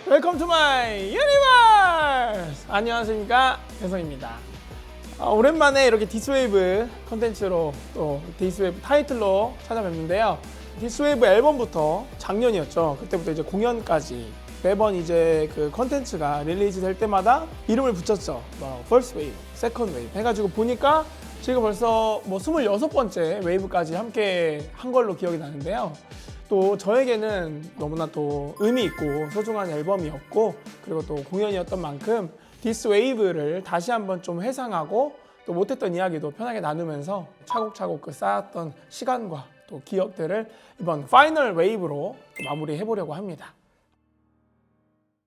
웰컴 투 마이 유니버스! 안녕하십니까, 혜성입니다. 오랜만에 이렇게 디스웨이브 컨텐츠로 또 디스웨이브 타이틀로 찾아뵙는데요. 디스웨이브 앨범부터 작년이었죠. 그때부터 이제 공연까지 매번 이제 그 컨텐츠가 릴리즈 될 때마다 이름을 붙였죠. First Wave, Second Wave 해가지고 보니까 지금 벌써 26번째 웨이브까지 함께 한 걸로 기억이 나는데요. 또 저에게는 너무나 또 의미 있고 소중한 앨범이었고, 그리고 또 공연이었던 만큼 디스웨이브를 다시 한번 좀 회상하고 또 못했던 이야기도 편하게 나누면서 차곡차곡 그 쌓았던 시간과 또 기억들을 이번 파이널 웨이브로 마무리해 보려고 합니다.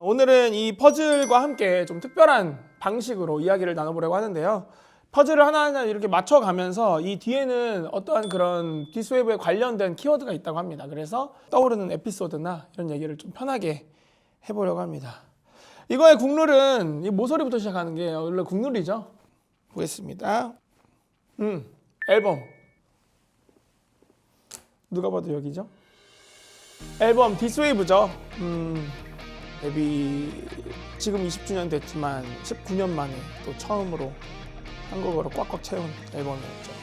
오늘은 이 퍼즐과 함께 좀 특별한 방식으로 이야기를 나눠보려고 하는데요. 퍼즐을 하나하나 이렇게 맞춰가면서 이 뒤에는 어떠한 그런 디스웨이브에 관련된 키워드가 있다고 합니다. 그래서 떠오르는 에피소드나 이런 얘기를 좀 편하게 해보려고 합니다. 이거의 국룰은 이 모서리부터 시작하는 게 원래 국룰이죠. 보겠습니다. 앨범. 누가 봐도 여기죠. 앨범 디스웨이브죠. 데뷔 지금 20주년 됐지만 19년 만에 또 처음으로 한국어로 꽉꽉 채운 앨범이었죠.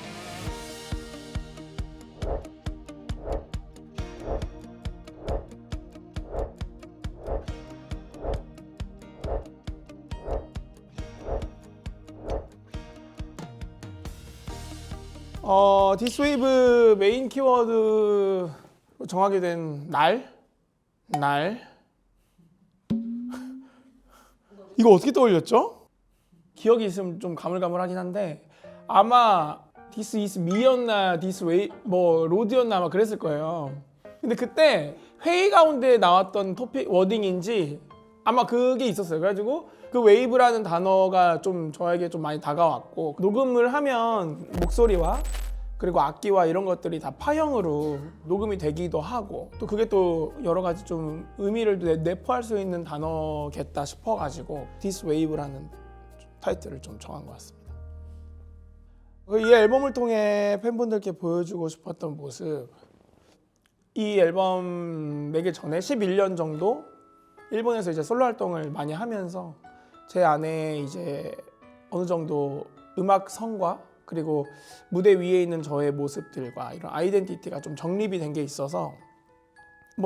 디스웨이브 메인 키워드 정하게 된 날. 이거 어떻게 떠올렸죠? 기억이 있으면 좀 가물가물하긴 한데 아마 This is me였나 This way 로드였나 아마 그랬을 거예요. 근데 그때 회의 가운데 나왔던 토픽 워딩인지 아마 그게 있었어요. 그래가지고 그 웨이브라는 단어가 좀 저에게 좀 많이 다가왔고, 녹음을 하면 목소리와 그리고 악기와 이런 것들이 다 파형으로 녹음이 되기도 하고, 또 그게 또 여러 가지 좀 의미를 내포할 수 있는 단어겠다 싶어가지고 This Wave라는 타이틀을 좀 정한 것 같습니다. 이 앨범을 통해 팬분들께 보여주고 싶었던 모습, 이 앨범 내기 전에 11년 정도 일본에서 이제 솔로 활동을 많이 하면서 제 안에 이제 어느 정도 음악성과 그리고 무대 위에 있는 저의 모습들과 이런 아이덴티티가 좀 정립이 된 게 있어서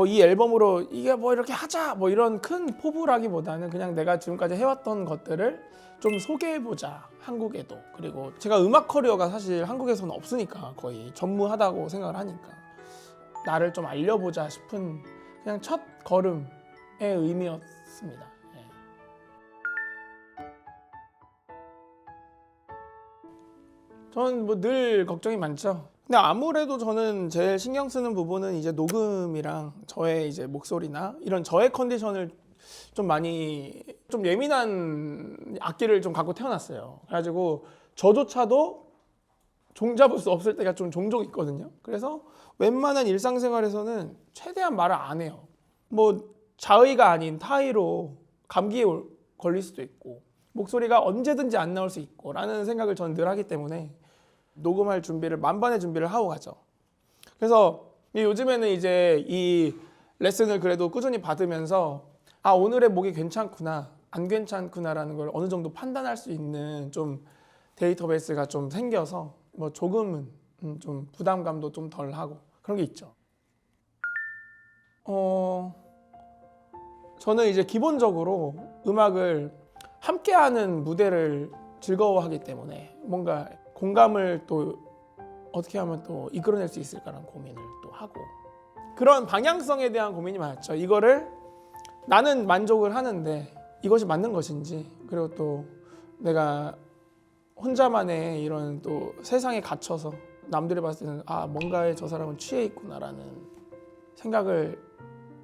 이 앨범으로 이게 이렇게 하자 이런 큰 포부라기보다는 그냥 내가 지금까지 해왔던 것들을 좀 소개해보자, 한국에도. 그리고 제가 음악 커리어가 사실 한국에서는 없으니까 거의 전무하다고 생각을 하니까 나를 좀 알려보자 싶은 그냥 첫 걸음의 의미였습니다. 저는 늘 걱정이 많죠. 근데 아무래도 저는 제일 신경 쓰는 부분은 이제 녹음이랑 저의 이제 목소리나 이런 저의 컨디션을 좀 많이 좀 예민한 악기를 좀 갖고 태어났어요. 그래가지고 저조차도 종잡을 수 없을 때가 좀 종종 있거든요. 그래서 웬만한 일상생활에서는 최대한 말을 안 해요. 자의가 아닌 타의로 감기에 걸릴 수도 있고 목소리가 언제든지 안 나올 수 있고 라는 생각을 저는 늘 하기 때문에 녹음할 준비를 만반의 준비를 하고 가죠. 그래서 요즘에는 이제 이 레슨을 그래도 꾸준히 받으면서 오늘의 목이 괜찮구나 안 괜찮구나라는 걸 어느 정도 판단할 수 있는 좀 데이터베이스가 좀 생겨서 조금은 좀 부담감도 좀 덜 하고 그런 게 있죠. 저는 이제 기본적으로 음악을 함께하는 무대를 즐거워하기 때문에 뭔가 공감을 또 어떻게 하면 또 이끌어낼 수 있을까라는 고민을 또 하고, 그런 방향성에 대한 고민이 많았죠. 이거를 나는 만족을 하는데 이것이 맞는 것인지, 그리고 또 내가 혼자만의 이런 또 세상에 갇혀서 남들이 봤을 때는 뭔가에 저 사람은 취해 있구나라는 생각을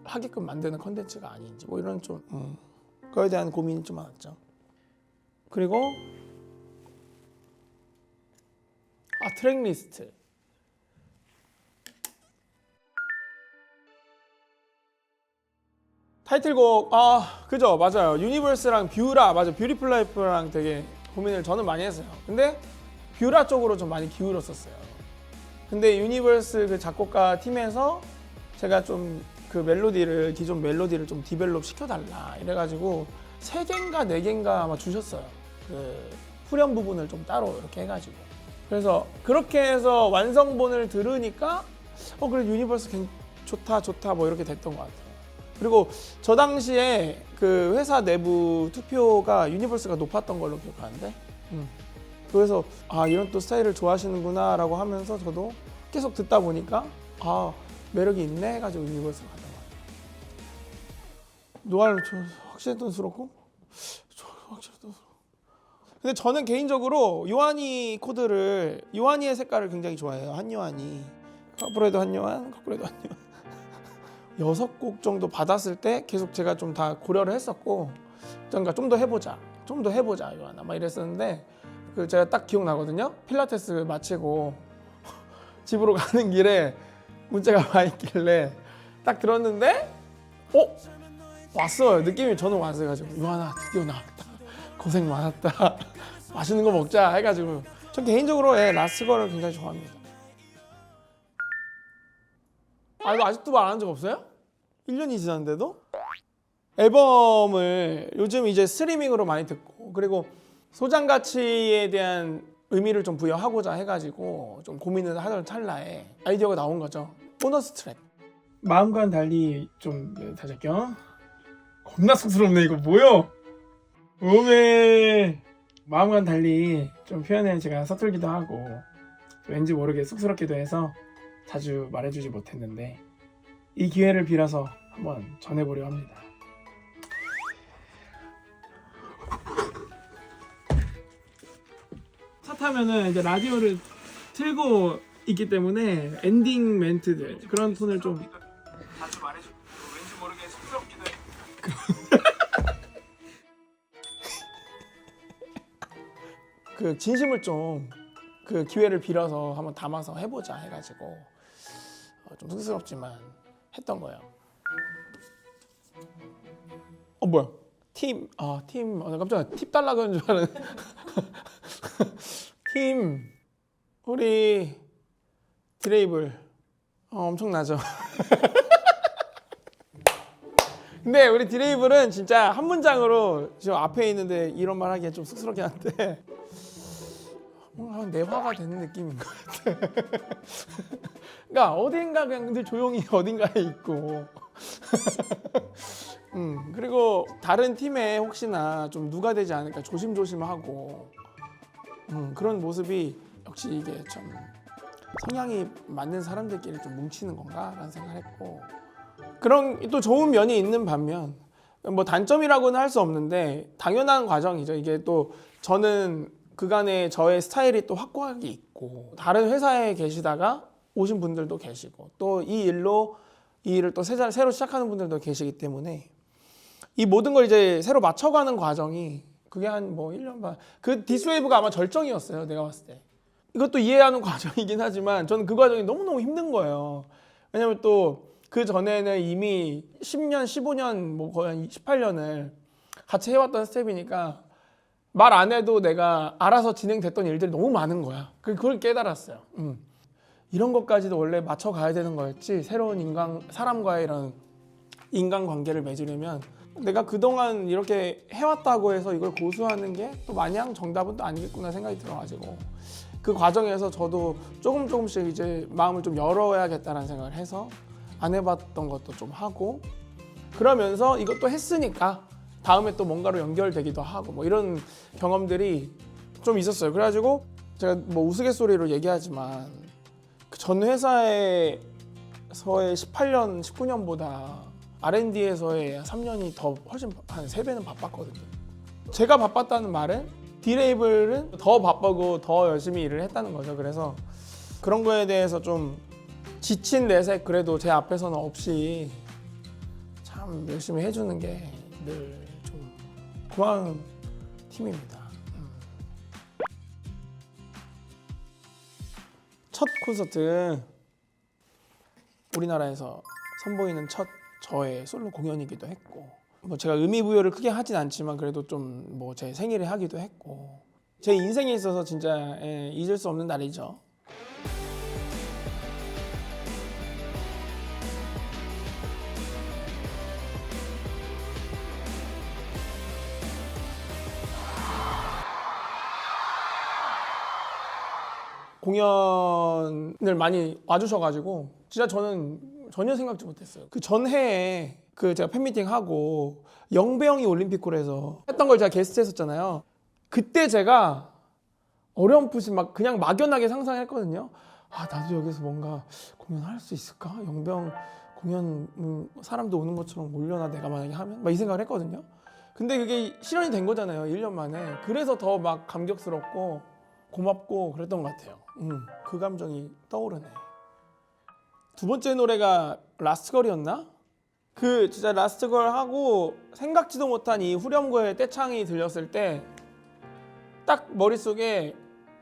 하게끔 만드는 컨텐츠가 아닌지 이런 좀 그거에 대한 고민이 좀 많았죠. 그리고 트랙 리스트. 타이틀곡 그죠, 맞아요. 유니버스랑 뷰라, 맞아, 뷰티풀 라이프랑 되게 고민을 저는 많이 했어요. 근데 뷰라 쪽으로 좀 많이 기울었었어요. 근데 유니버스 그 작곡가 팀에서 제가 좀 그 멜로디를 기존 멜로디를 좀 디벨롭 시켜달라 이래가지고 3개인가 4개인가 아마 주셨어요. 그 후렴 부분을 좀 따로 이렇게 해가지고. 그래서 그렇게 해서 완성본을 들으니까 그래 유니버스 좋다 뭐 이렇게 됐던 것 같아요. 그리고 저 당시에 그 회사 내부 투표가 유니버스가 높았던 걸로 기억하는데 그래서 이런 또 스타일을 좋아하시는구나 라고 하면서 저도 계속 듣다 보니까 매력이 있네 해가지고 유니버스를 갔던 것 같아요. 노아를 확실히 뜬스럽고 확실히 뜬스럽고. 근데 저는 개인적으로 요한이 코드를 요한이의 색깔을 굉장히 좋아해요. 한요한이 커플에도 한요한 6곡 정도 받았을 때 계속 제가 좀 다 고려를 했었고 그러니까 좀 더 해보자 요한아 막 이랬었는데 그 제가 딱 기억나거든요. 필라테스 마치고 집으로 가는 길에 문자가 와 있길래 딱 들었는데 왔어요. 느낌이 저는 왔어요. 가지고 요한아 드디어 나왔다. 고생 많았다. 맛있는 거 먹자 해가지고 전 개인적으로 라스걸을 굉장히 좋아합니다. 이거 아직도 말 안 한 적 없어요? 1년이 지났는데도? 앨범을 요즘 이제 스트리밍으로 많이 듣고 그리고 소장 가치에 대한 의미를 좀 부여하고자 해가지고 좀 고민을 하던 찰나에 아이디어가 나온 거죠. 보너스 트랙. 마음과는 달리 좀 다시 할게요. 겁나 쑥스럽네 이거 뭐야? 오메 마음과는 달리 좀 표현에 제가 서툴기도 하고 왠지 모르게 쑥스럽기도 해서 자주 말해주지 못했는데 이 기회를 빌어서 한번 전해보려 합니다. 차 타면은 이제 라디오를 틀고 있기 때문에 엔딩 멘트들 그런 톤을 좀 자주 말해주고 왠지 모르게 쑥스럽기도 해. 그 진심을 좀 그 기회를 빌어서 한번 담아서 해보자 해가지고 좀 쑥스럽지만 했던 거예요. 뭐야? 팀 깜짝이야. 팁 달라 그런 줄 알았는데 팀 우리 드레이블 엄청나죠. 근데 우리 드레이블은 진짜 한 문장으로 지금 앞에 있는데 이런 말 하기엔 좀 쑥스럽긴 한데 내화가 되는 느낌인 것 같아. 그러니까 어딘가 그냥 늘 조용히 어딘가에 있고 그리고 다른 팀에 혹시나 좀 누가 되지 않을까 조심조심하고 그런 모습이 역시 이게 참 성향이 맞는 사람들끼리 좀 뭉치는 건가 라는 생각을 했고 그런 또 좋은 면이 있는 반면 뭐 단점이라고는 할 수 없는데 당연한 과정이죠. 이게 또 저는 그간에 저의 스타일이 또 확고하게 있고 다른 회사에 계시다가 오신 분들도 계시고 또 이 일을 또 새로 시작하는 분들도 계시기 때문에 이 모든 걸 이제 새로 맞춰가는 과정이 그게 한 뭐 1년 반 그 디스웨이브가 아마 절정이었어요. 내가 봤을 때 이것도 이해하는 과정이긴 하지만 저는 그 과정이 너무너무 힘든 거예요. 왜냐면 또 그 전에는 이미 10년 15년 뭐 거의 한 18년을 같이 해왔던 스텝이니까 말 안 해도 내가 알아서 진행됐던 일들이 너무 많은 거야. 그걸 깨달았어요. 이런 것까지도 원래 맞춰가야 되는 거였지. 새로운 사람과의 이런 인간관계를 맺으려면 내가 그동안 이렇게 해왔다고 해서 이걸 고수하는 게 또 마냥 정답은 또 아니겠구나 생각이 들어가지고 그 과정에서 저도 조금씩 이제 마음을 좀 열어야겠다는 생각을 해서 안 해봤던 것도 좀 하고 그러면서 이것도 했으니까 다음에 또 뭔가로 연결되기도 하고 뭐 이런 경험들이 좀 있었어요. 그래가지고 제가 뭐 우스갯소리로 얘기하지만 그 전 회사에서의 18년, 19년보다 R&D에서의 3년이 더 훨씬 한 3배는 바빴거든요. 제가 바빴다는 말은 디레이블은 더 바쁘고 더 열심히 일을 했다는 거죠. 그래서 그런 거에 대해서 좀 지친 내색 그래도 제 앞에서는 없이 참 열심히 해주는 게 늘 좀 고마운 팀입니다. 첫 콘서트 우리나라에서 선보이는 첫 저의 솔로 공연이기도 했고 뭐 제가 의미 부여를 크게 하진 않지만 그래도 좀 뭐 제 생일에 하기도 했고 제 인생에 있어서 진짜 잊을 수 없는 날이죠. 공연을 많이 와주셔가지고 진짜 저는 전혀 생각지 못했어요. 그 전해에 그 제가 팬미팅 하고 영배영이 올림픽홀에서 했던 걸 제가 게스트 했었잖아요. 그때 제가 어렴풋이 막 그냥 막연하게 상상했거든요. 아, 나도 여기서 뭔가 공연할 수 있을까? 영배영 공연 사람도 오는 것처럼 올려나 내가 만약에 하면? 막 이 생각을 했거든요. 근데 그게 실현이 된 거잖아요. 1년 만에. 그래서 더 막 감격스럽고 고맙고 그랬던 것 같아요. 그 감정이 떠오르네. 두 번째 노래가 라스트걸이었나? 그 진짜 라스트걸 하고 생각지도 못한 이 후렴구의 떼창이 들렸을 때 딱 머릿속에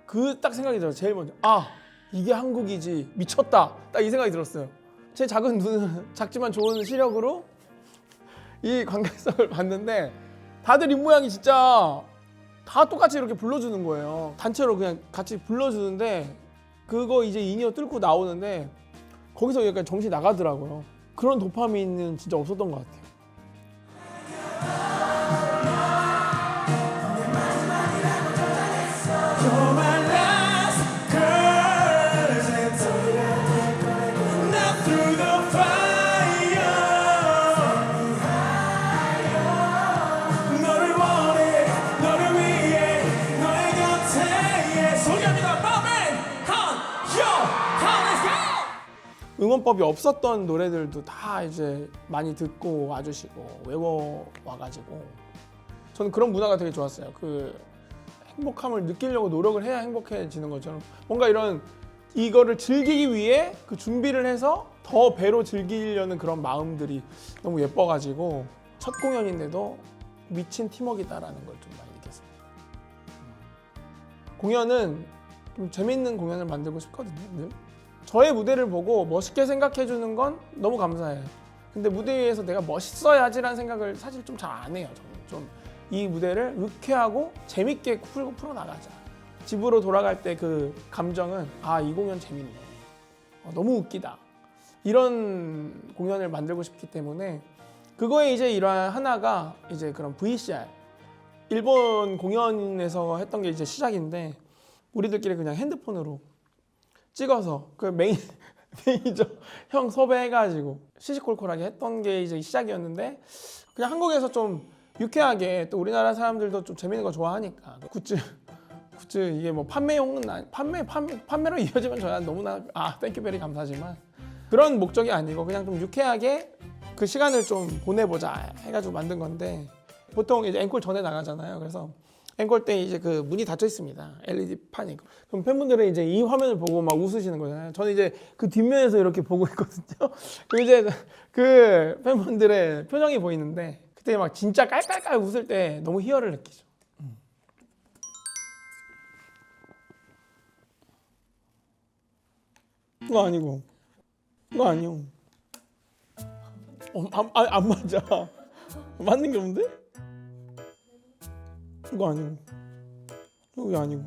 그 딱 생각이 들어요. 제일 먼저 아, 이게 한국이지, 미쳤다, 딱 이 생각이 들었어요. 제 작은 눈, 작지만 좋은 시력으로 이 관객석을 봤는데 다들 입모양이 진짜 다 똑같이 이렇게 불러주는 거예요. 단체로 그냥 같이 불러주는데 그거 이제 인이어 뚫고 나오는데 거기서 약간 정신이 나가더라고요. 그런 도파민은 진짜 없었던 것 같아요. 응원법이 없었던 노래들도 다 이제 많이 듣고 와주시고 외워와가지고 저는 그런 문화가 되게 좋았어요. 그 행복함을 느끼려고 노력을 해야 행복해지는 것처럼 뭔가 이거를 즐기기 위해 그 준비를 해서 더 배로 즐기려는 그런 마음들이 너무 예뻐가지고 첫 공연인데도 미친 팀워크이다라는 걸 좀 많이 느꼈습니다. 공연은 좀 재밌는 공연을 만들고 싶거든요. 늘. 저의 무대를 보고 멋있게 생각해 주는 건 너무 감사해요. 근데 무대 위에서 내가 멋있어야지라는 생각을 사실 좀 잘 안 해요. 저는 좀 이 무대를 유쾌하고 재밌게 풀어나가자. 집으로 돌아갈 때 그 감정은 아, 이 공연 재밌네, 너무 웃기다, 이런 공연을 만들고 싶기 때문에 그거에 이제 일환 하나가 이제 그런 VCR, 일본 공연에서 했던 게 이제 시작인데 우리들끼리 그냥 핸드폰으로 찍어서 그 매니저 형 섭외해가지고 시시콜콜하게 했던 게 이제 시작이었는데 그냥 한국에서 좀 유쾌하게, 또 우리나라 사람들도 좀 재밌는 거 좋아하니까 굿즈 이게 뭐 판매용은 판매로 이어지면 저야 너무나 땡큐베리 감사하지만 그런 목적이 아니고 그냥 좀 유쾌하게 그 시간을 좀 보내보자 해가지고 만든 건데 보통 이제 앵콜 전에 나가잖아요. 그래서 앵콜 때 이제 그 문이 닫혀 있습니다. LED 판이. 그럼 팬분들은 이제 이 화면을 보고 막 웃으시는 거잖아요. 저는 이제 그 뒷면에서 이렇게 보고 있거든요. 그럼 이제 그 팬분들의 표정이 보이는데 그때 막 진짜 깔깔깔 웃을 때 너무 희열을 느끼죠. 이거 아니고, 이거 아니요. 안 맞아. 맞는 게 없는데? 이거 아니고, 이거 아니고.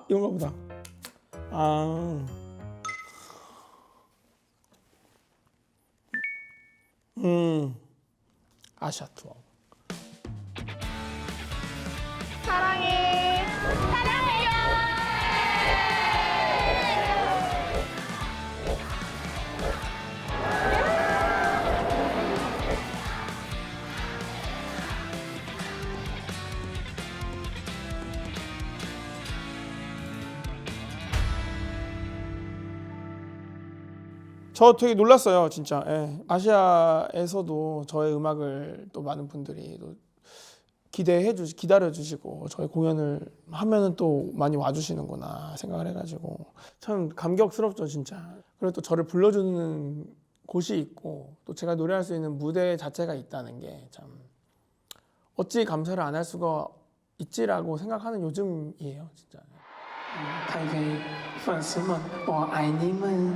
이건가 보다. 아시아 투어. 사랑해. 사랑해요. 저 되게 놀랐어요, 진짜. 예. 아시아에서도 저의 음악을 또 많은 분들이 또 기다려 주시고 저희 공연을 하면은 또 많이 와주시는구나 생각을 해가지고 참 감격스럽죠, 진짜. 그리고 또 저를 불러주는 곳이 있고 또 제가 노래할 수 있는 무대 자체가 있다는 게 참 어찌 감사를 안 할 수가 있지라고 생각하는 요즘이에요, 진짜. 台北粉丝们，我爱你们。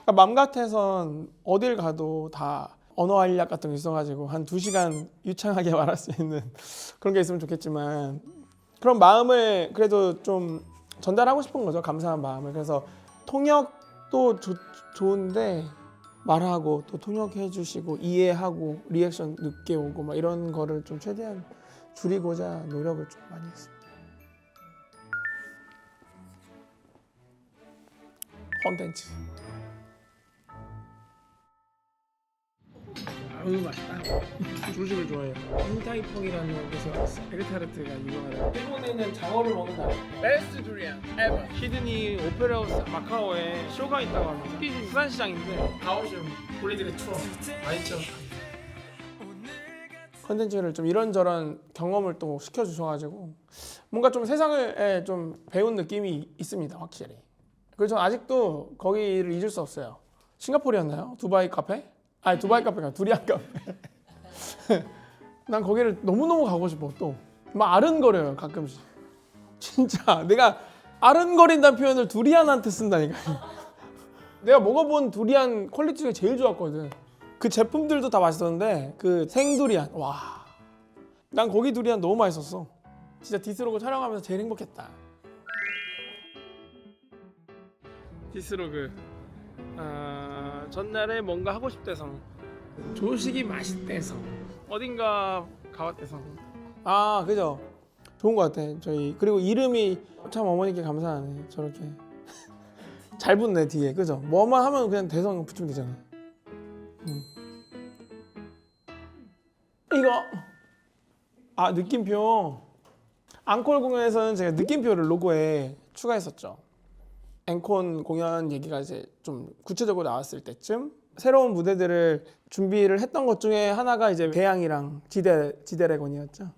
그러니까 맘 같아선 어딜 가도 다 언어 알약 같은 거 있어가지고 한 2시간 유창하게 말할 수 있는 그런 게 있으면 좋겠지만 그런 마음을 그래도 좀 전달하고 싶은 거죠. 감사한 마음을. 그래서 통역도 좋은데 말하고 또 통역해 주시고 이해하고 리액션 늦게 오고 막 이런 거를 좀 최대한 줄이고자 노력을 좀 많이 했습니다. 콘텐츠. 아우 맛있다. 조식을 좋아해요. 흰타이펑이라는 곳에 왔어. 에그타르트가 유명하다. 일본에는 장어를 먹는다. 베스트 두리안 에버. 시드니 오페라 하우스 마카오에 쇼가 있다고 합니다. 스키지 수산시장인데 가오슝 우리들의 추억 많이 죠. 컨텐츠를 좀 이런저런 경험을 또 시켜주셔가지고 뭔가 좀 세상을 좀 배운 느낌이 있습니다. 확실히. 그래서 저는 아직도 거기를 잊을 수 없어요. 싱가포르였나요? 두바이 카페? 아니 두바이 카페가 두리안 카페. 난 거기를 너무너무 가고 싶어. 또 막 아른거려요 가끔씩. 진짜 내가 아른거린다는 표현을 두리안한테 쓴다니까. 내가 먹어본 두리안 퀄리티 중에 제일 좋았거든. 그 제품들도 다 맛있었는데 그 생두리안 와, 난 거기 두리안 너무 맛있었어. 진짜 디스로그 촬영하면서 제일 행복했다. 디스로그 전날에 뭔가 하고 싶대서 조식이 맛있대서 어딘가 가봤대서 아 그죠. 좋은 것 같아. 저희 그리고 이름이 참 어머니께 감사하네. 저렇게 잘 붙네 뒤에. 그죠. 뭐만 하면 그냥 대성 붙이면 되잖아. 이거 느낌표. 앙콜 공연에서는 제가 느낌표를 로고에 추가했었죠. 앵콘 공연 얘기가 이제 좀 구체적으로 나왔을 때쯤 새로운 무대들을 준비를 했던 것 중에 하나가 이제 대양이랑 지드래곤이었죠.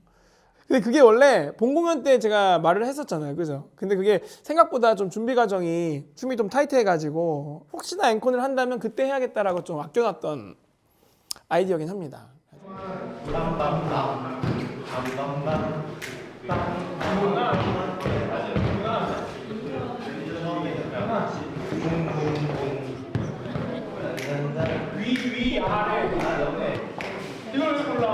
근데 그게 원래 본 공연 때 제가 말을 했었잖아요, 그죠? 근데 그게 생각보다 좀 준비 과정이 춤이 좀 타이트해가지고 혹시나 앵콘을 한다면 그때 해야겠다라고 좀 아껴놨던 아이디어긴 합니다. 위 아래 이걸 왜 몰라?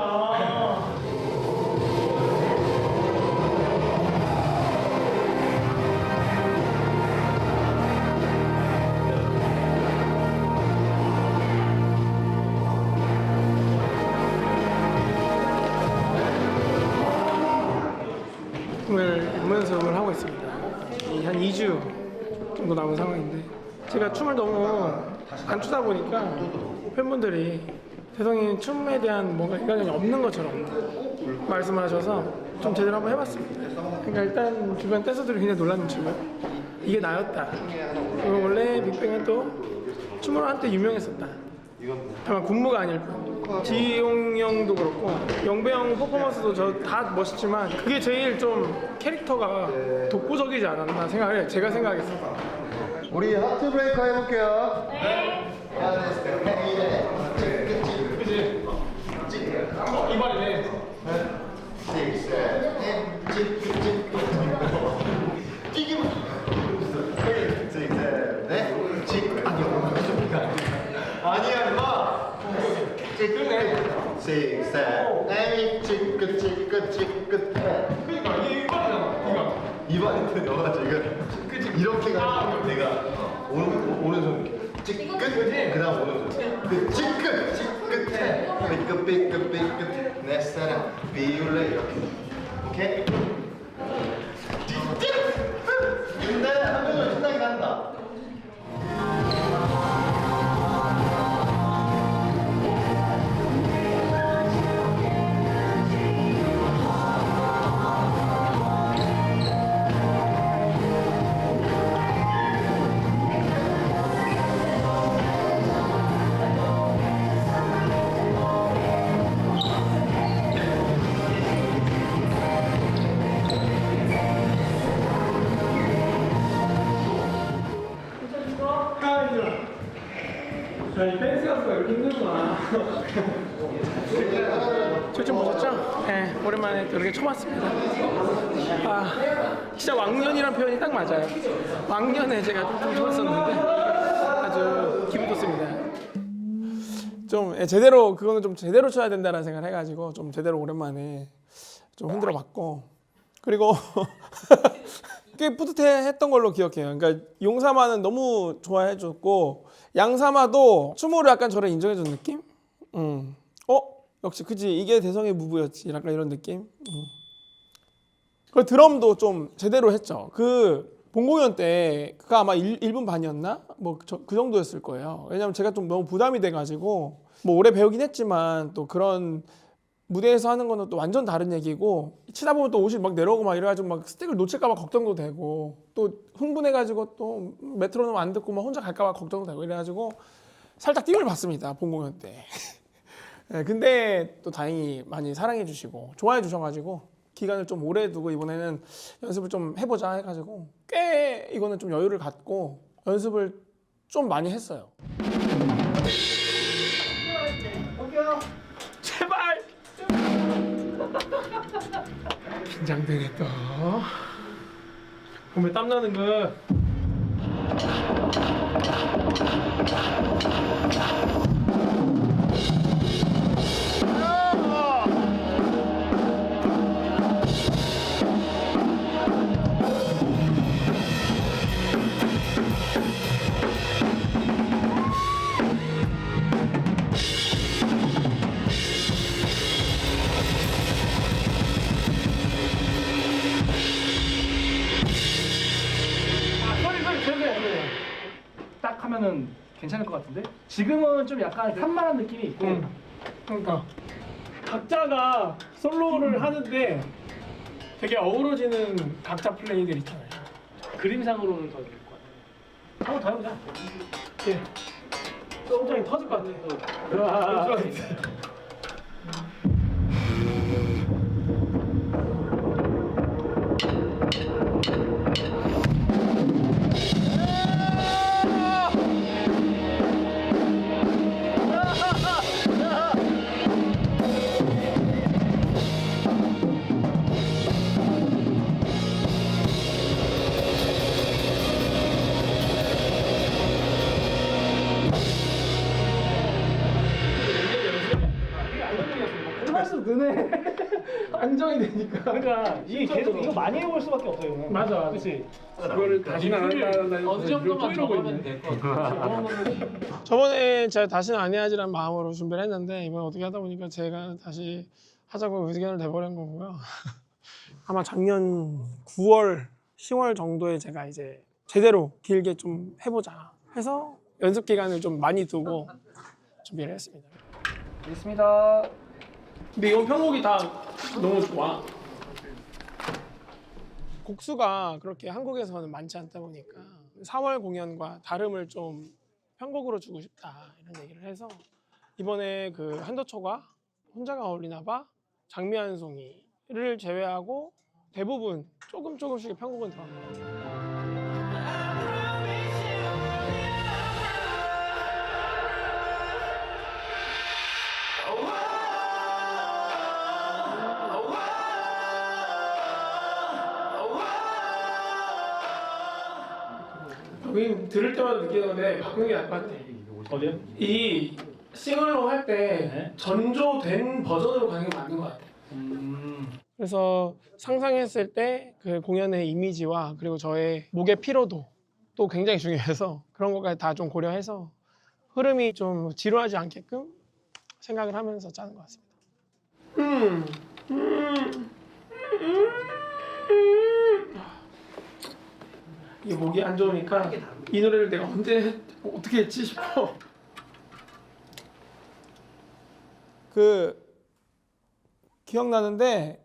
오늘 음원 연습을 하고 있습니다. 한 2주 정도 남은 상황인데 제가 춤을 너무 안 추다 보니까 팬분들이 대성이 춤에 대한 뭔가 일가견이 없는 것처럼 말씀하셔서 좀 제대로 한번 해봤습니다. 그러니까 일단 주변 댄서들이 굉장히 놀랐는지 이게 나였다. 그리고 원래 빅뱅은 또 춤으로 한때 유명했었다. 다만 군무가 아닐 뿐. 지용 형도 그렇고 영배 형 퍼포먼스도 저 다 멋있지만 그게 제일 좀 캐릭터가 독보적이지 않았나 생각을 해요. 제가 생각했어요. 우리 하트 브레이커 해볼게요. 이발이네. 아니야 임마. 그러니까 이게 이발이잖아. 이발인데 너가 지금 이렇게 가는 내가 오른손 찌끗 그다음 오른손 그 찌끗 삐끗 내 사랑 비울래 이렇게 오케이. 근데 한명은 신나게 간다. 이 댄스 가수가 이렇게 힘들구나. 저좀 보셨죠? 네, 오랜만에 또 이렇게 처음 왔습니다. 진짜 왕년이란 표현이 딱 맞아요. 왕년에 제가 좀 좋았었는데 아주 기분 좋습니다. 좀 제대로 그거는 좀 제대로 쳐야 된다는 생각을 해가지고 좀 제대로 오랜만에 좀 흔들어봤고 그리고 꽤 뿌듯해했던 걸로 기억해요. 그러니까 용사마는 너무 좋아해줬고 양사마도 추모를 약간 저를 인정해준 느낌? 역시 그지 이게 대성의 무브였지. 약간 이런 느낌? 그 드럼도 좀 제대로 했죠. 그 본공연 때 그가 아마 1분 반이었나? 뭐 그 정도였을 거예요. 왜냐면 제가 좀 너무 부담이 돼가지고 뭐 오래 배우긴 했지만 또 그런 무대에서 하는 거는 또 완전 다른 얘기고 치다 보면 또 옷이 막 내려오고 막 이래가지고 막 스틱을 놓칠까 봐 걱정도 되고 또 흥분해가지고 또 메트로놈 안 듣고 막 혼자 갈까 봐 걱정도 되고 이래가지고 살짝 띄움을 받습니다. 본공연 때. 네, 근데 또 다행히 많이 사랑해 주시고 좋아해 주셔가지고 기간을 좀 오래 두고 이번에는 연습을 좀 해보자 해가지고 꽤 이거는 좀 여유를 갖고 연습을 좀 많이 했어요. 제발! 긴장되겠다. 몸에 땀나는 거. 딱 하면은 괜찮을 것 같은데? 지금은 좀 약간 산만한 느낌이 있고 그러니까 각자가 솔로를 하는데 되게 어우러지는 각자 플레이들 있잖아요. 그림상으로는 더 좋을 것 같아요. 한번 더 해보자. 예. 심장이 터질 것 같아. 할수록 느네. 안정이 되니까. 그러니까 이게 계속 이거 많이 해볼 수밖에 없어요. 이거는. 맞아. 그렇지. 그거를 다시는 안 한다. 어느 정도만 적으면 될 것 같아요. 저번에 제가 다시는 안 해야지라는 마음으로 준비를 했는데 이번 어떻게 하다 보니까 제가 다시 하자고 의견을 내버린 거고요. 아마 작년 9월, 10월 정도에 제가 이제 제대로 길게 좀 해보자 해서 연습 기간을 좀 많이 두고 준비를 했습니다. 있습니다. 근데 이건 편곡이 다 너무 좋아. 곡수가 그렇게 한국에서는 많지 않다 보니까 4월 공연과 다름을 좀 편곡으로 주고 싶다 이런 얘기를 해서 이번에 그 한도초가 혼자가 어울리나봐 장미 한 송이를 제외하고 대부분 조금씩 편곡은 들어간 것 같아요. 여기 들을 때마다 느끼는데 바꾸는 게 나을 것 같아. 어디요? 이 싱글로 할 때 네? 전조된 버전으로 가는 게 맞는 것 같아. 그래서 상상했을 때 그 공연의 이미지와 그리고 저의 목의 피로도 또 굉장히 중요해서 그런 것까지 다 좀 고려해서 흐름이 좀 지루하지 않게끔 생각을 하면서 짜는 것 같습니다. 이게 목이 안 좋으니까 이 노래를 내가 언제 어떻게 했지 싶어. 그 기억나는데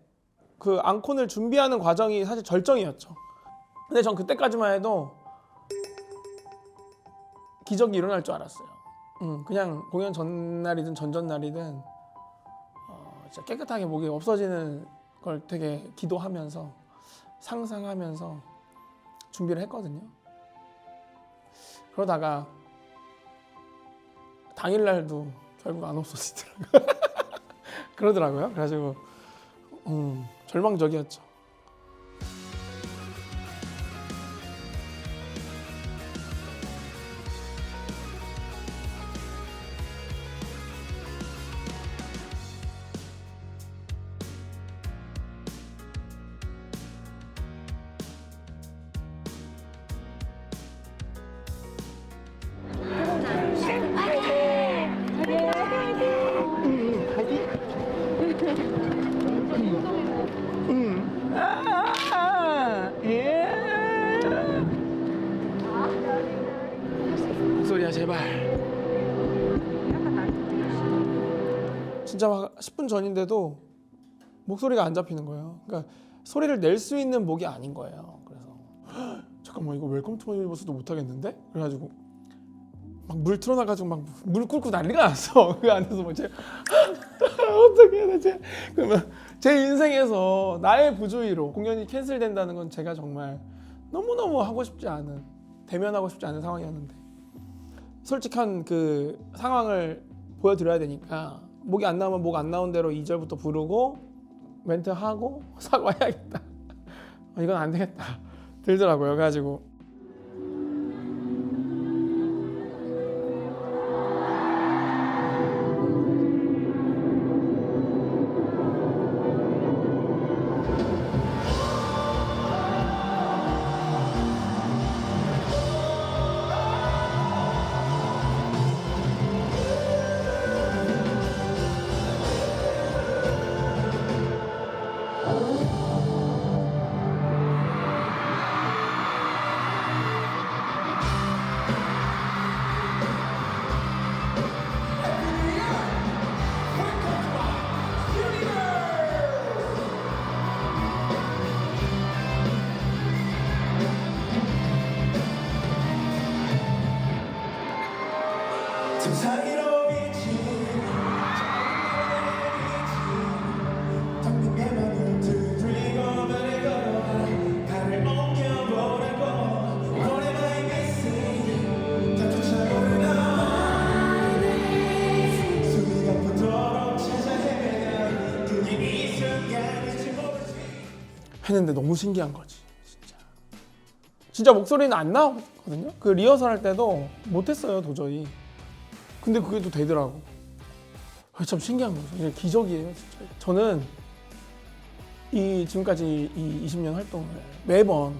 그 앙콘을 준비하는 과정이 사실 절정이었죠. 근데 전 그때까지만 해도 기적이 일어날 줄 알았어요. 그냥 공연 전날이든 전전날이든 진짜 깨끗하게 목이 없어지는 걸 되게 기도하면서 상상하면서 준비를 했거든요. 그러다가 당일날도 결국 안 없어지더라고요. 그러더라고요. 그래가지고 절망적이었죠. 진짜 막 10분 전인데도 목소리가 안 잡히는 거예요. 그러니까 소리를 낼 수 있는 목이 아닌 거예요. 그래서 잠깐만 이거 웰컴 투 마이 유니버스도 못 하겠는데? 그래가지고 막 물 틀어놔가지고 막 물 끓고 난리가 났어. 그 안에서 뭐 제가 어떻게 해야 되지? 그러면 제 인생에서 나의 부주의로 공연이 캔슬된다는 건 제가 정말 너무너무 하고 싶지 않은, 대면하고 싶지 않은 상황이었는데 솔직한 그 상황을 보여드려야 되니까 목이 안 나오면 목 안 나온 대로 2절부터 부르고 멘트하고 사과해야겠다. 이건 안 되겠다 들더라고요. 그래가지고 했는데 너무 신기한 거지. 진짜 목소리는 안 나오거든요. 그 리허설 할 때도 못했어요 도저히. 근데 그게 또 되더라고. 참 신기한 거죠. 이게 기적이에요 진짜. 저는 지금까지 이 20년 활동을 매번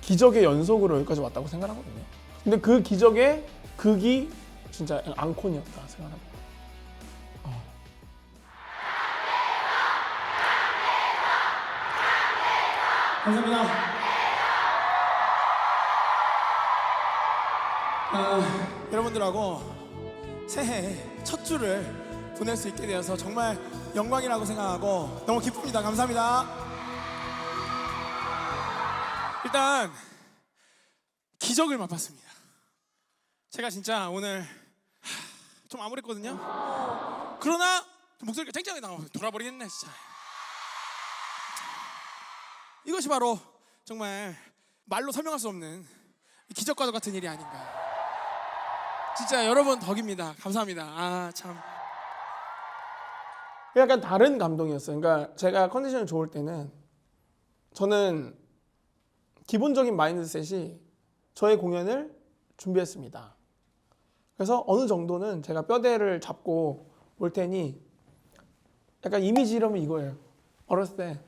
기적의 연속으로 여기까지 왔다고 생각하거든요. 근데 그 기적의 극이 진짜 앙콘이었다 생각합니다. 감사합니다. 여러분들하고 새해 첫 주를 보낼 수 있게 되어서 정말 영광이라고 생각하고 너무 기쁩니다. 감사합니다. 일단 기적을 맛봤습니다. 제가 진짜 오늘 좀 암울했거든요. 그러나 목소리가 쨍쨍하게 나와서 돌아버리겠네 진짜. 이것이 바로 정말 말로 설명할 수 없는 기적과도 같은 일이 아닌가. 진짜 여러분 덕입니다. 감사합니다. 참. 약간 다른 감동이었어요. 그러니까 제가 컨디션이 좋을 때는 저는 기본적인 마인드셋이 저의 공연을 준비했습니다. 그래서 어느 정도는 제가 뼈대를 잡고 올 테니 약간 이미지 이러면 이거예요. 어렸을 때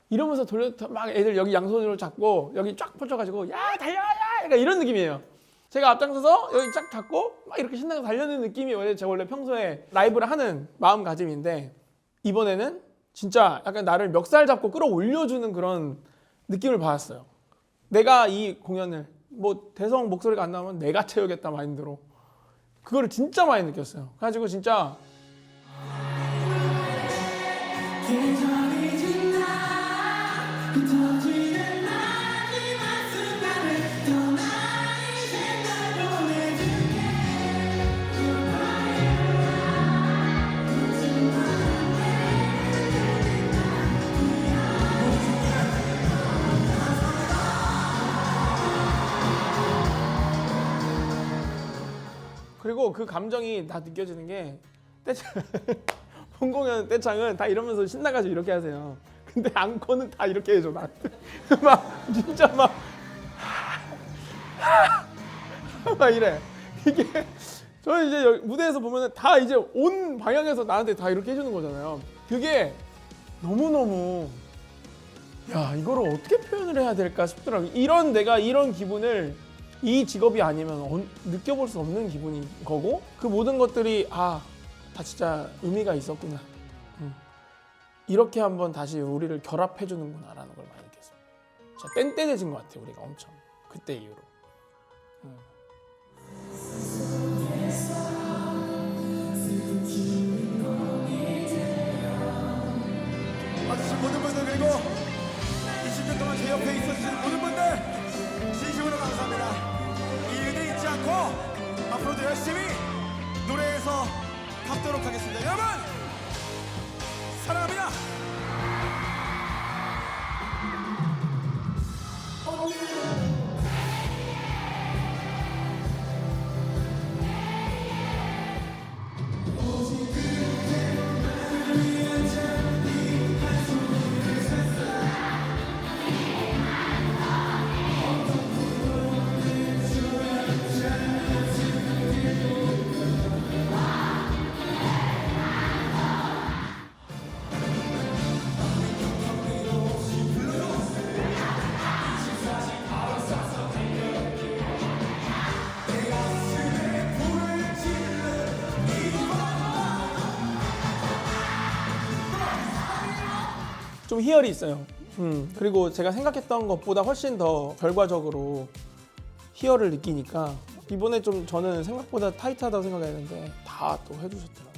이러면서 막 애들 여기 양손으로 잡고 여기 쫙 펼쳐가지고 야 달려 야 약간 이런 느낌이에요. 제가 앞장서서 여기 쫙 잡고 막 이렇게 신나게 달려는 느낌이 제가 원래 평소에 라이브를 하는 마음가짐인데 이번에는 진짜 약간 나를 멱살 잡고 끌어올려주는 그런 느낌을 받았어요. 내가 이 공연을 뭐 대성 목소리가 안 나오면 내가 채우겠다 마인드로 그거를 진짜 많이 느꼈어요. 그래가지고 진짜 그리고 그 감정이 다 느껴지는 게 떼창 본공연 떼창은 다 이러면서 신나가지고 이렇게 하세요. 근데 앙코는 다 이렇게 해줘 나한테. 막 진짜 막 이래. 이게 저는 이제 무대에서 보면은 다 이제 온 방향에서 나한테 다 이렇게 해주는 거잖아요. 그게 너무너무 야 이거를 어떻게 표현을 해야 될까 싶더라고요. 내가 이런 기분을 이 직업이 아니면 느껴볼 수 없는 기분인 거고 그 모든 것들이 다 진짜 의미가 있었구나. 이렇게 한번 다시 우리를 결합해 주는구나 라는 걸 많이 느꼈어요. 진짜 뗀뗀해진 것 같아요. 우리가 엄청 그때 이후로. 듣도록 하겠습니다. 여러분 사랑합니다. 좀 희열이 있어요. 그리고 제가 생각했던 것보다 훨씬 더 결과적으로 희열을 느끼니까 이번에 좀 저는 생각보다 타이트하다고 생각했는데 다 또 해주셨더라고요.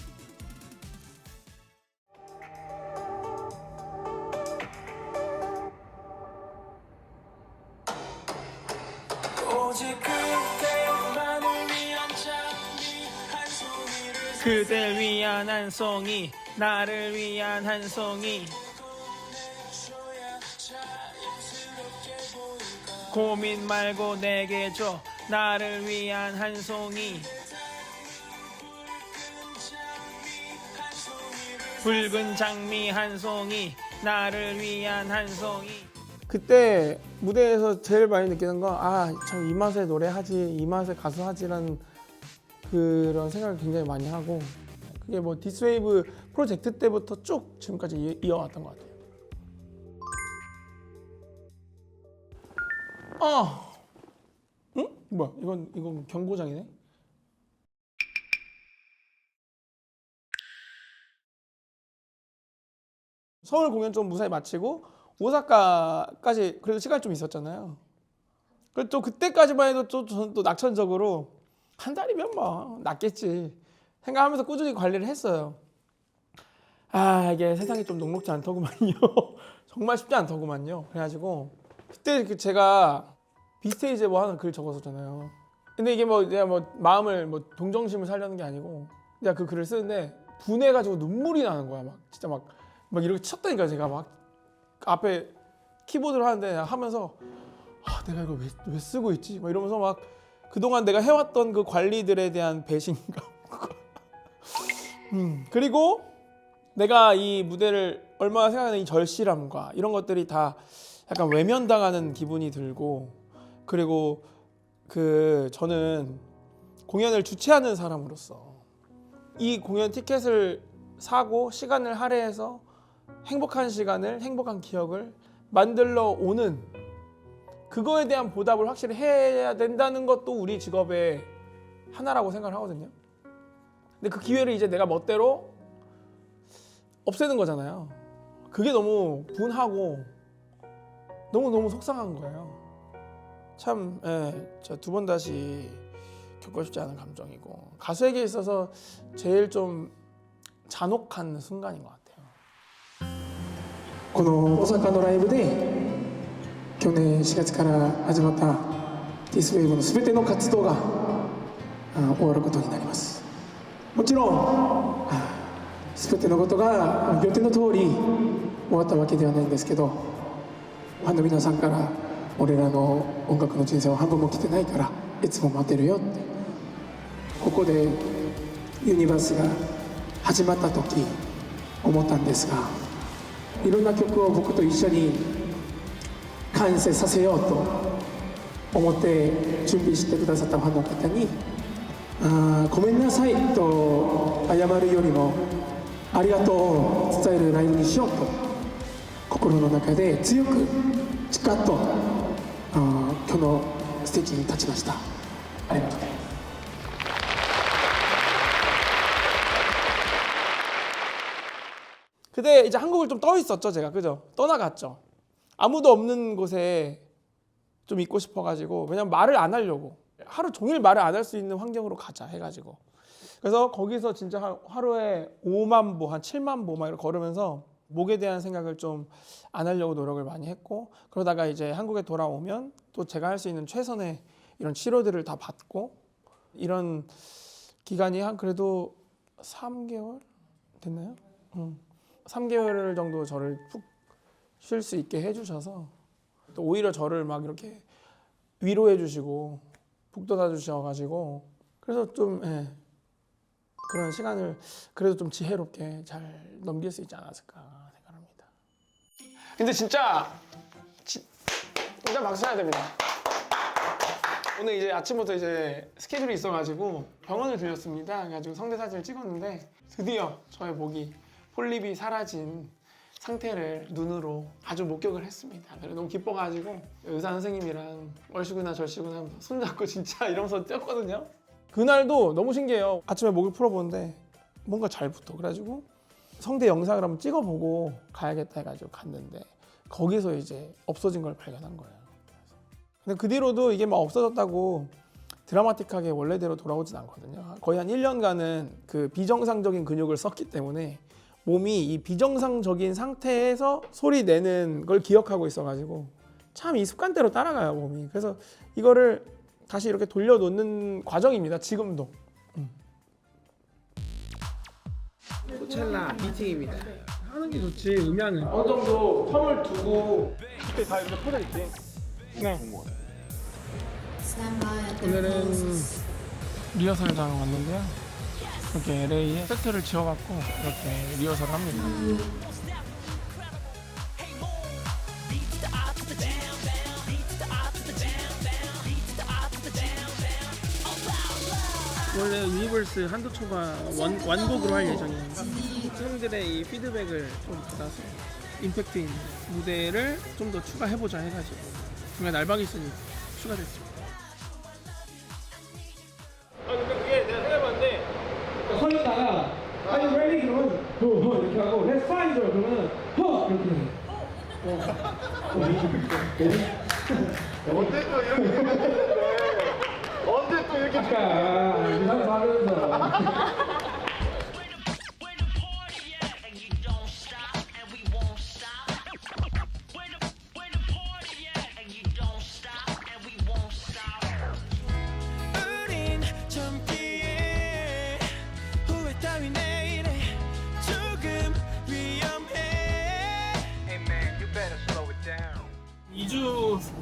그댈 위한 한 송이, 나를 위한 한 송이. 고민 말고 내게 줘, 나를 위한 한 송이. 붉은 장미 한 송이, 나를 위한 한 송이. 그때 무대에서 제일 많이 느끼는 건 참 이 맛에 노래하지, 이 맛에 가수 하지라는 그런 생각을 굉장히 많이 하고, 그게 뭐 디스웨이브 프로젝트 때부터 쭉 지금까지 이어왔던 것 같아요. 응? 뭐야? 이건 경고장이네. 서울 공연 좀 무사히 마치고 오사카까지 그래도 시간이 좀 있었잖아요. 그래도 또 그때까지만 해도 저는 또 낙천적으로 한 달이면 뭐 낫겠지 생각하면서 꾸준히 관리를 했어요. 이게 세상이 좀 녹록지 않더구만요. 정말 쉽지 않더구만요. 그래가지고 그때 제가 비스테이지에 뭐 하는 글 적었었잖아요. 근데 이게 뭐 내가 뭐 마음을 뭐 동정심을 살려는 게 아니고 내가 그 글을 쓰는데 분해가지고 눈물이 나는 거야. 막 진짜 막 이렇게 쳤다니까. 제가 막 앞에 키보드를 하는데 하면서 내가 이거 왜 쓰고 있지? 막 이러면서 막 그동안 내가 해왔던 그 관리들에 대한 배신감. 그리고 내가 이 무대를 얼마나 생각하는 이 절실함과 이런 것들이 다 약간 외면당하는 기분이 들고, 그리고 저는 공연을 주최하는 사람으로서 이 공연 티켓을 사고 시간을 할애해서 행복한 시간을, 행복한 기억을 만들러 오는 그거에 대한 보답을 확실히 해야 된다는 것도 우리 직업의 하나라고 생각을 하거든요. 근데 그 기회를 이제 내가 멋대로 없애는 거잖아요. 그게 너무 분하고 너무너무 속상한 거예요. 참, 저 두 번 다시 겪고 싶지 않은 감정이고, 가수에게 있어서 제일 좀 잔혹한 순간인 것 같아요. この大阪のライブで去年4月から始まったティスウェーブの全ての活動が終わることになります。もちろん全てのことが予定の通り終わったわけではないんですけど、ファンの皆さんから俺らの音楽の人生は半分も来てないからいつも待ってるよって、ここでユニバースが始まった時思ったんですが、いろんな曲を僕と一緒に完成させようと思って準備してくださったファンの方にごめんなさいと謝るよりもありがとうを伝えるライブにしようと心の中で強く誓っと今日のステージに立ちました。ありがとうございます。 그때 이제 한국을 좀 떠 있었죠, 제가. 그죠? 떠나갔죠. 아무도 없는 곳에 좀 있고 싶어가지고, 왜냐면 말을 안 하려고, 하루 종일 말을 안 할 수 있는 환경으로 가자 해가지고, 그래서 거기서 진짜 하루에 5만 보, 한 7만 보 막 이렇게 걸으면서 목에 대한 생각을 좀 안 하려고 노력을 많이 했고, 그러다가 이제 한국에 돌아오면 또 제가 할 수 있는 최선의 이런 치료들을 다 받고, 이런 기간이 한 그래도 3개월 됐나요? 3개월 정도 저를 푹 쉴 수 있게 해주셔서 또 오히려 저를 막 이렇게 위로해 주시고 북돋아 주셔가지고 그래서 좀 그런 시간을 그래도 좀 지혜롭게 잘 넘길 수 있지 않았을까 생각합니다. 근데 진짜 박수 쳐야 됩니다. 오늘 이제 아침부터 이제 스케줄이 있어가지고 병원을 들렸습니다. 그래가지고 성대 사진을 찍었는데 드디어 저의 목이 폴립이 사라진 상태를 눈으로 아주 목격을 했습니다. 그래서 너무 기뻐가지고 의사 선생님이랑 얼씨구나 절씨구나 손잡고 진짜 이러면서 뛰었거든요. 그날도 너무 신기해요. 아침에 목을 풀어보는데 뭔가 잘 붙어. 그래가지고 성대 영상을 한번 찍어보고 가야겠다 해가지고 갔는데 거기서 이제 없어진 걸 발견한 거예요. 근데 그 뒤로도 이게 막 없어졌다고 드라마틱하게 원래대로 돌아오진 않거든요. 거의 한 1년간은 그 비정상적인 근육을 썼기 때문에 몸이 이 비정상적인 상태에서 소리 내는 걸 기억하고 있어가지고 참 이 습관대로 따라가요 몸이. 그래서 이거를 다시 이렇게 돌려놓는 과정입니다. 지금도. 코첼라 미팅입니다. 하는 게 좋지. 음향은 어느 정도 텀을 두고 그때 다 이렇게 퍼져 있지. 네. 오늘은 리허설장 왔는데요. 이렇게 LA에 세트를 지어갖고 이렇게 리허설을 합니다. 원래 유니버스 한도 초과 완곡으로 할 예정이에요. 팬들의 이 피드백을 좀 받아서 임팩트 있는 무대를 좀 더 추가해보자 해가지고 중간에 날박이 있으니 추가됐습니다. 근데 그게 내가 생각해봤는데 서 있다가 Are you ready? 그러면 호 이렇게 하고 Let's find her 그러면 호 이렇게 언제 또 이렇게 생각했는데 언제 또 이렇게 아까 유산소 하면서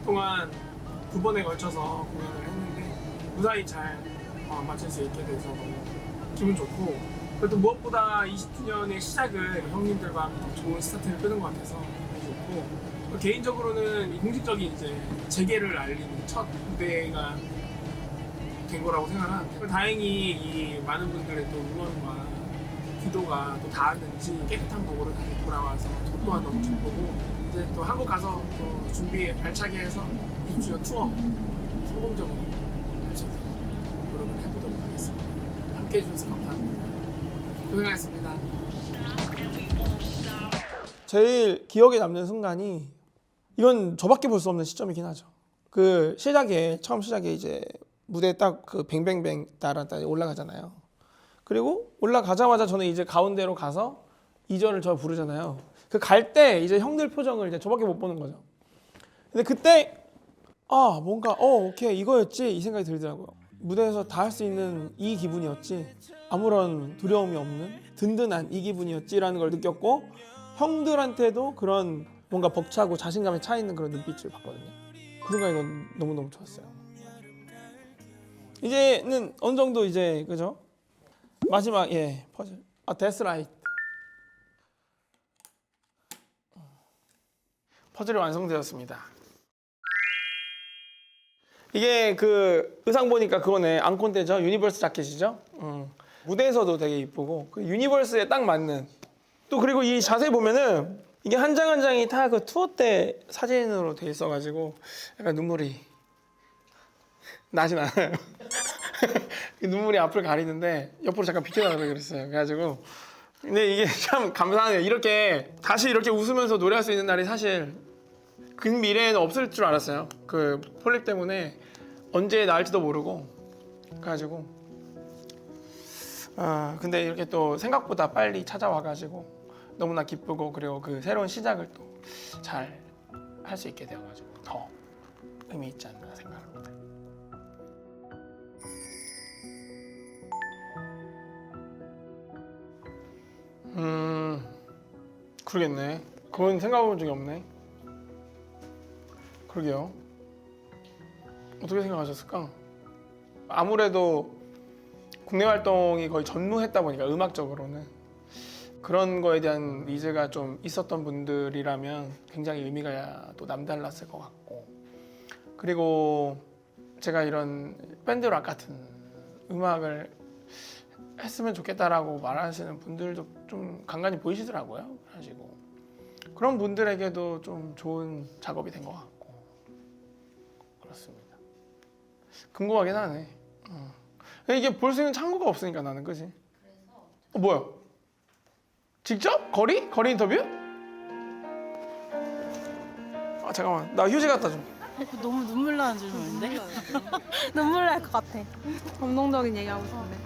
동안 2번에 걸쳐서 공연을 했는데 무사히 잘 마칠 수 있게 돼서 너무 기분 좋고 그래도 무엇보다 20주년의 시작을 형님들과 함께 좋은 스타트를 끄는 것 같아서 너무 좋고 개인적으로는 이 공식적인 이제 재개를 알리는 첫 무대가 된 거라고 생각하는데 다행히 이 많은 분들의 또 응원과 기도가 또 닿았는지 깨끗한 곡으로 다시 돌아와서 저 또한 너무 기쁘고 이제 또 한국 가서 또 준비에 발차기 해서 20주년 투어 성공적으로 할 수 있도록 노력을 해보도록 하겠습니다. 함께 해주셔서 감사합니다. 고생하셨습니다. 제일 기억에 남는 순간이 이건 저밖에 볼 수 없는 시점이긴 하죠. 그 처음 시작에 이제 무대에 딱 그 뱅뱅뱅 따라 올라가잖아요. 그리고 올라가자마자 저는 이제 가운데로 가서 2절을 저 부르잖아요. 그 갈 때 이제 형들 표정을 이제 저밖에 못 보는 거죠. 근데 그때 뭔가 오케이 이거였지 이 생각이 들더라고요. 무대에서 다 할 수 있는 이 기분이었지 아무런 두려움이 없는 든든한 이 기분이었지라는 걸 느꼈고 형들한테도 그런 뭔가 벅차고 자신감에 차 있는 그런 눈빛을 봤거든요. 그 순간이 너무너무 좋았어요. 이제는 어느 정도 이제 그죠? 마지막 퍼즐 That's right. 퍼즐이 완성되었습니다. 이게 그 의상 보니까 그거네 앙콘테죠? 유니버스 자켓이죠? 무대에서도 되게 이쁘고 그 유니버스에 딱 맞는 또 그리고 이 자세히 보면은 이게 한 장 한 장이 다 그 투어 때 사진으로 돼 있어가지고 약간 눈물이 나진 않아요. 눈물이 앞을 가리는데 옆으로 잠깐 비켜달라고 그랬어요. 그래가지고 근데 이게 참 감사하네요. 이렇게 다시 이렇게 웃으면서 노래할 수 있는 날이 사실 근미래에는 없을 줄 알았어요. 그 폴립 때문에 언제 나을지도 모르고 그래가지고 근데 이렇게 또 생각보다 빨리 찾아와가지고 너무나 기쁘고 그리고 그 새로운 시작을 또 잘 할 수 있게 되어가지고 더 의미 있지 않나 생각합니다. 그러겠네. 그건 생각해본 적이 없네. 그러게요. 어떻게 생각하셨을까? 아무래도 국내 활동이 거의 전무했다 보니까 음악적으로는 그런 거에 대한 니즈가 좀 있었던 분들이라면 굉장히 의미가 또 남달랐을 것 같고, 그리고 제가 이런 밴드락 같은 음악을 했으면 좋겠다라고 말하시는 분들도 좀 간간히 보이시더라고요. 그래가지고 그런 분들에게도 좀 좋은 작업이 된 것 같고 그렇습니다. 궁금하긴 하네. 이게 볼 수 있는 창구가 없으니까 나는, 그지? 뭐야? 직접? 거리 인터뷰? 아 잠깐만, 나 휴지 갖다 좀. 너무 눈물 나는 질문인데? 눈물 날 것 같아. 감동적인 얘기하고 싶은데.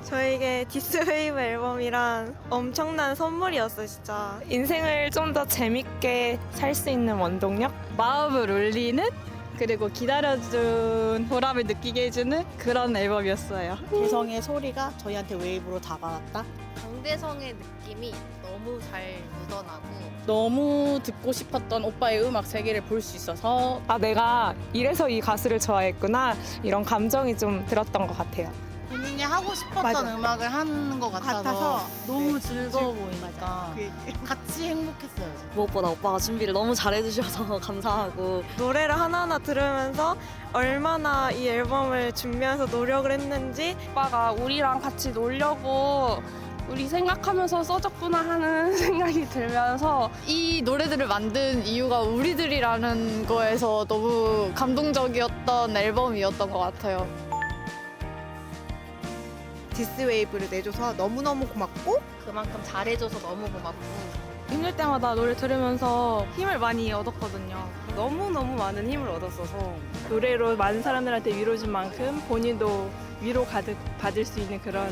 저에게 디스웨이브 앨범이란 엄청난 선물이었어요, 진짜. 인생을 좀 더 재밌게 살 수 있는 원동력? 마음을 울리는 그리고 기다려준 보람을 느끼게 해주는 그런 앨범이었어요. 개성의 소리가 저희한테 웨이브로 다가왔다. 강대성의 느낌이 너무 잘 묻어나고 너무 듣고 싶었던 오빠의 음악 세계를 볼 수 있어서 아, 내가 이래서 이 가수를 좋아했구나. 이런 감정이 좀 들었던 것 같아요. 본인이 하고 싶었던 맞아. 음악을 하는 것 같아서 너무 즐거워 보이니까 같이 행복했어요. 무엇보다 오빠가 준비를 너무 잘해주셔서 감사하고 노래를 하나하나 들으면서 얼마나 이 앨범을 준비해서 노력을 했는지 오빠가 우리랑 같이 놀려고 우리 생각하면서 써줬구나 하는 생각이 들면서 이 노래들을 만든 이유가 우리들이라는 거에서 너무 감동적이었던 앨범이었던 것 같아요. 디스웨이브를 내줘서 너무너무 고맙고 그만큼 잘해줘서 너무 고맙고 힘들 때마다 노래 들으면서 힘을 많이 얻었거든요. 너무너무 많은 힘을 얻었어서 노래로 많은 사람들한테 위로준 만큼 본인도 위로 가득 받을 수 있는 그런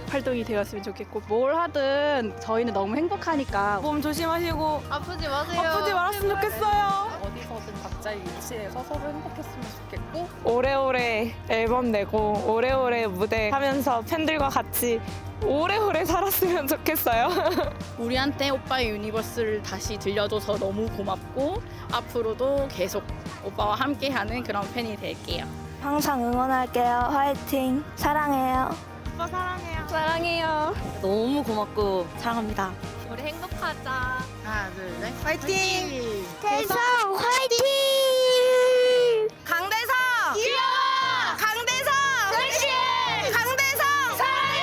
활동이 되었으면 좋겠고, 뭘 하든 저희는 너무 행복하니까 몸 조심하시고 아프지 마세요. 아프지 말았으면 좋겠어요. 어디서든 각자의 위치에서 서로 행복했으면 좋겠고 오래오래 앨범 내고 오래오래 무대 하면서 팬들과 같이 오래오래 살았으면 좋겠어요. 우리한테 오빠의 유니버스를 다시 들려줘서 너무 고맙고 앞으로도 계속 오빠와 함께하는 그런 팬이 될게요. 항상 응원할게요. 화이팅. 사랑해요. 오빠 사랑해요. 사랑해요. 너무 고맙고 사랑합니다. 우리 행복하자. 하나 둘셋 화이팅! 대성 화이팅! 강대성! 귀여워! 강대성! 섹시해! 강대성! 사랑해!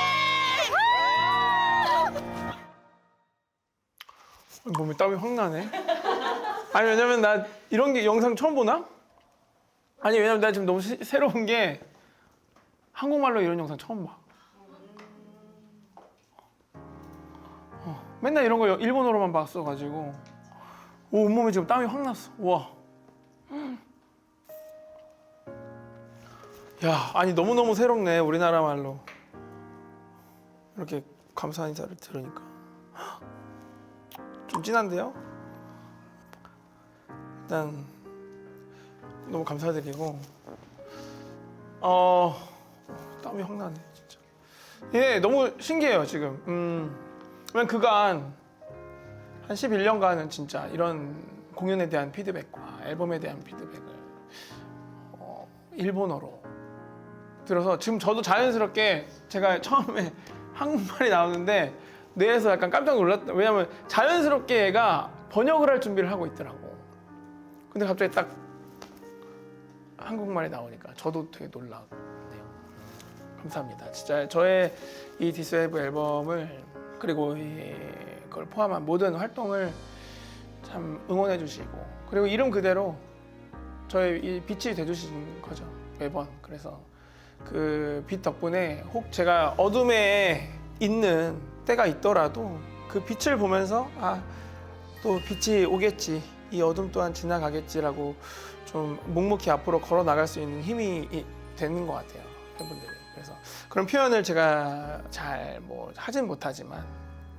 몸에 땀이 확 나네. 아니 왜냐면 나 이런 게 영상 처음 보나? 아니 왜냐면 나 지금 너무 새로운 게 한국말로 이런 영상 처음 봐. 맨날 이런 거 일본어로만 봤어가지고 온몸에 지금 땀이 확 났어. 와. 야, 아니 너무너무 새롭네, 우리나라 말로. 이렇게 감사 인사를 들으니까 좀 진한데요? 일단 너무 감사드리고 땀이 확 나네 진짜. 예, 너무 신기해요 지금. 왜냐면 그간 한 11년간은 진짜 이런 공연에 대한 피드백과 앨범에 대한 피드백을 일본어로 들어서 지금 저도 자연스럽게 제가 처음에 한국말이 나오는데 뇌에서 약간 깜짝 놀랐다. 왜냐면 자연스럽게 얘가 번역을 할 준비를 하고 있더라고. 근데 갑자기 딱 한국말이 나오니까 저도 되게 놀랐네요. 감사합니다. 진짜 저의 이 디스웨이브 앨범을 그리고 이걸 포함한 모든 활동을 참 응원해 주시고, 그리고 이름 그대로 저의 이 빛이 돼주신 거죠 매번. 그래서 그 빛 덕분에 혹 제가 어둠에 있는 때가 있더라도 그 빛을 보면서 아, 또 빛이 오겠지, 이 어둠 또한 지나가겠지라고 좀 묵묵히 앞으로 걸어 나갈 수 있는 힘이 되는 것 같아요, 팬분들이. 그래서 그런 표현을 제가 잘 뭐 하진 못하지만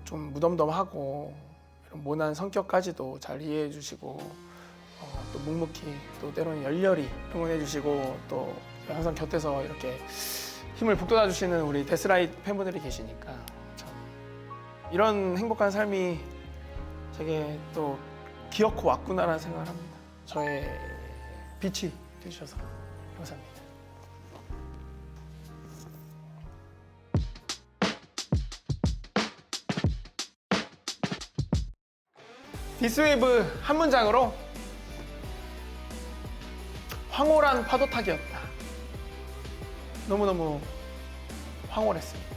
좀 무덤덤하고 이런 모난 성격까지도 잘 이해해 주시고 또 묵묵히 또 때로는 열렬히 응원해 주시고 또 항상 곁에서 이렇게 힘을 북돋아 주시는 우리 데스라이트 팬분들이 계시니까 참 이런 행복한 삶이 제게 또 기어코 왔구나라는 생각을 합니다. 저의 빛이 되주셔서 감사합니다. 디스웨이브 한 문장으로 황홀한 파도타기였다. 너무너무 황홀했습니다.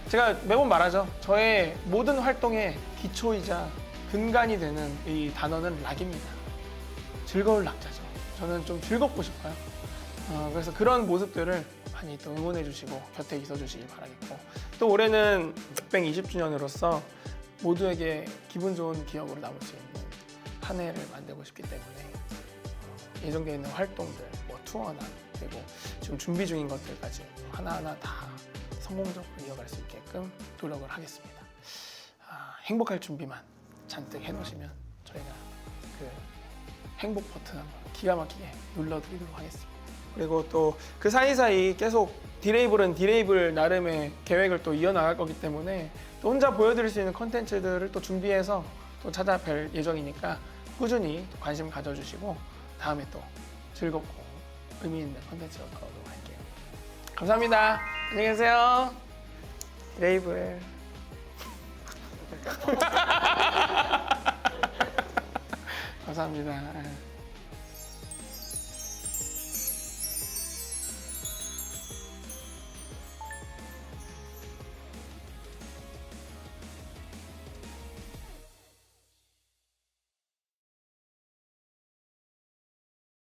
제가 매번 말하죠. 저의 모든 활동의 기초이자 근간이 되는 이 단어는 락입니다. 즐거울 락자죠. 저는 좀 즐겁고 싶어요. 그래서 그런 모습들을 많이 또 응원해 주시고 곁에 있어 주시길 바라겠고, 또 올해는 빅뱅 20주년으로서 모두에게 기분 좋은 기억으로 남을 수 있는 한 해를 만들고 싶기 때문에 예정되어 있는 활동들, 뭐 투어나 그리고 지금 준비 중인 것들까지 하나하나 다 성공적으로 이어갈 수 있게끔 노력을 하겠습니다. 행복할 준비만 잔뜩 해놓으시면 저희가 그 행복 버튼 한번 기가 막히게 눌러드리도록 하겠습니다. 그리고 또 그 사이사이 계속 디레이블은 디레이블 나름의 계획을 또 이어나갈 거기 때문에 또 혼자 보여드릴 수 있는 컨텐츠들을 또 준비해서 또 찾아뵐 예정이니까 꾸준히 또 관심 가져주시고 다음에 또 즐겁고 의미 있는 컨텐츠로 돌아오도록 할게요. 감사합니다. 안녕히 계세요. 디레이블. 감사합니다.